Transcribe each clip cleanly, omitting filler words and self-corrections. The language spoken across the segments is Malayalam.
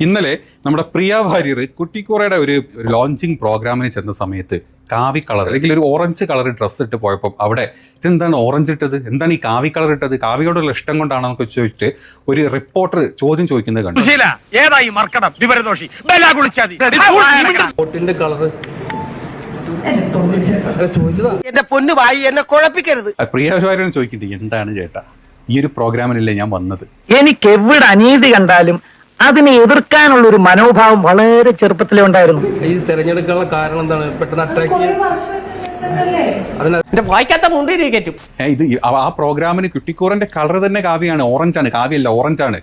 ഇന്നലെ നമ്മുടെ പ്രിയ വാര്യർ കുട്ടിക്കൂറയുടെ ഒരു ലോഞ്ചിങ് പ്രോഗ്രാമിന് ചെന്ന സമയത്ത് കാവി കളർ അല്ലെങ്കിൽ ഒരു ഓറഞ്ച് കളർ ഡ്രസ്സ് ഇട്ട് പോയപ്പോൾ അവിടെ ഇതെന്താണ് ഓറഞ്ച് ഇട്ടത്, എന്താണ് ഈ കാവി കളർ ഇട്ടത്, കാവിയോടുള്ള ഇഷ്ടം കൊണ്ടാണെന്നൊക്കെ ചോദിച്ചിട്ട് ഒരു റിപ്പോർട്ടർ ചോദ്യം ചോദിക്കുന്നത് കണ്ടു. എന്റെ പൊന്നു വായി എന്നെ കുഴപ്പിക്കരുത്. പ്രിയ വാര്യർ ചോദിക്കട്ടെ, എന്താണ് ചേട്ടാ ഈ ഒരു പ്രോഗ്രാമിനല്ലേ ഞാൻ വന്നത്? എനിക്ക് എവിടെ അനീതി കണ്ടാലും അതിനെ എതിർക്കാനുള്ള ഒരു മനോഭാവം വളരെ ചെറുപ്പത്തിലേ ഉണ്ടായിരുന്നു. ഈ തെരഞ്ഞെടുക്കാനുള്ള കാരണം എന്താണ്? പെട്ടെന്ന് അട്രാക്ട് വായിക്കാത്ത മുണ്ടിരി കയറ്റും. ഇത് ആ പ്രോഗ്രാമിന് കുട്ടിക്കൂറന്റെ കളർ തന്നെ കാവിയാണ്, ഓറഞ്ചാണ്, കാവിയല്ല ഓറഞ്ചാണ്.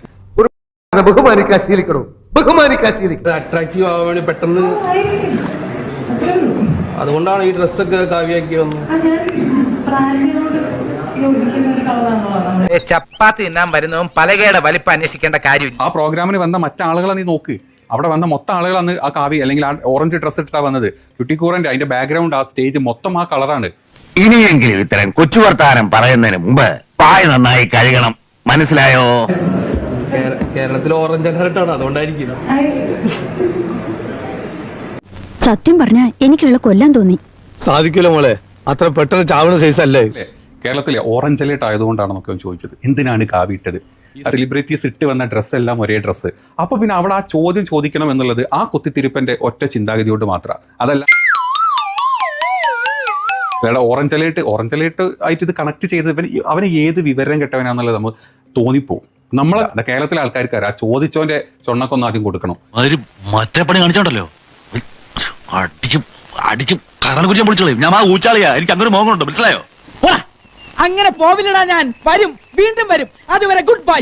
അട്രാക്റ്റീവ് ആവാൻ വേണ്ടി പെട്ടെന്ന്, അതുകൊണ്ടാണ് ഈ ഡ്രസ്സൊക്കെ കാവ്യാക്കി വന്നത്. ചപ്പാത്തി തിന്നാൻ വരുന്നതും പലകയുടെ വലിപ്പം അന്വേഷിക്കേണ്ട കാര്യമില്ല. ആ പ്രോഗ്രാമിന് വന്ന മറ്റാളുകളെ നീ നോക്ക്, അവിടെ വന്ന മൊത്തം ആളുകൾ അന്ന് ആ കാവി അല്ലെങ്കിൽ ആ ഓറഞ്ച് ഡ്രസ്സ് ഇട്ടാ വന്നത്. കുട്ടിക്കൂറന്റെ അതിന്റെ ബാക്ക്ഗ്രൗണ്ട്, ആ സ്റ്റേജ് മൊത്തം ആ കളറാണ്. ഇനിയെങ്കിലും ഇത്തരം കൊച്ചു വർത്താനം പറയുന്നതിന് മുമ്പ് പായ നന്നായി കഴുകണം, മനസ്സിലായോ? കേരളത്തിൽ ഓറഞ്ച് അലർട്ടാണ്, അതുകൊണ്ടായിരിക്കും. സത്യം പറഞ്ഞാ എനിക്കുള്ള കൊല്ലാൻ തോന്നി. സാധിക്കില്ല മോളെ, അത്ര പെട്ടെന്ന് ചാവണ സൈസ് അല്ലേ. കേരളത്തിലെ ഓറഞ്ച് അലേർട്ട് ആയതുകൊണ്ടാണെന്നൊക്കെ ചോദിച്ചത്. എന്തിനാണ് കാവി ഇട്ടത്? ഈ സെലിബ്രിറ്റീസ് ഇട്ട് വന്ന ഡ്രസ്സ് എല്ലാം ഒരേ ഡ്രസ്സ്. അപ്പൊ പിന്നെ അവിടെ ആ ചോദ്യം ചോദിക്കണം എന്നുള്ളത് ആ കുത്തിത്തിരിപ്പന്റെ ഒറ്റ ചിന്താഗതിയോട് മാത്രം. അതല്ല ഓറഞ്ച് അലേർട്ട് ആയിട്ട് ഇത് കണക്ട് ചെയ്ത് അവന് ഏത് വിവരം കെട്ടവനാന്നുള്ളത് നമ്മൾ തോന്നിപ്പോവും. നമ്മൾ കേരളത്തിലെ ആൾക്കാർക്ക് ആ ചോദിച്ചവന്റെ ചൊണ്ണക്കൊന്നും ആദ്യം കൊടുക്കണം. മറ്റേ പണി കാണിച്ചോണ്ടല്ലോ, അടിച്ചും കറണ കുറിച്ച് പൊളിച്ചോളൂ. ഞാൻ ആ ഊച്ചാളിയാ, എനിക്ക് അങ്ങനെ മോഹമുണ്ട്, മനസ്സിലായോ? അങ്ങനെ പോവില്ലടാ, ഞാൻ വരും, വീണ്ടും വരും. അതുവരെ ഗുഡ് ബൈ.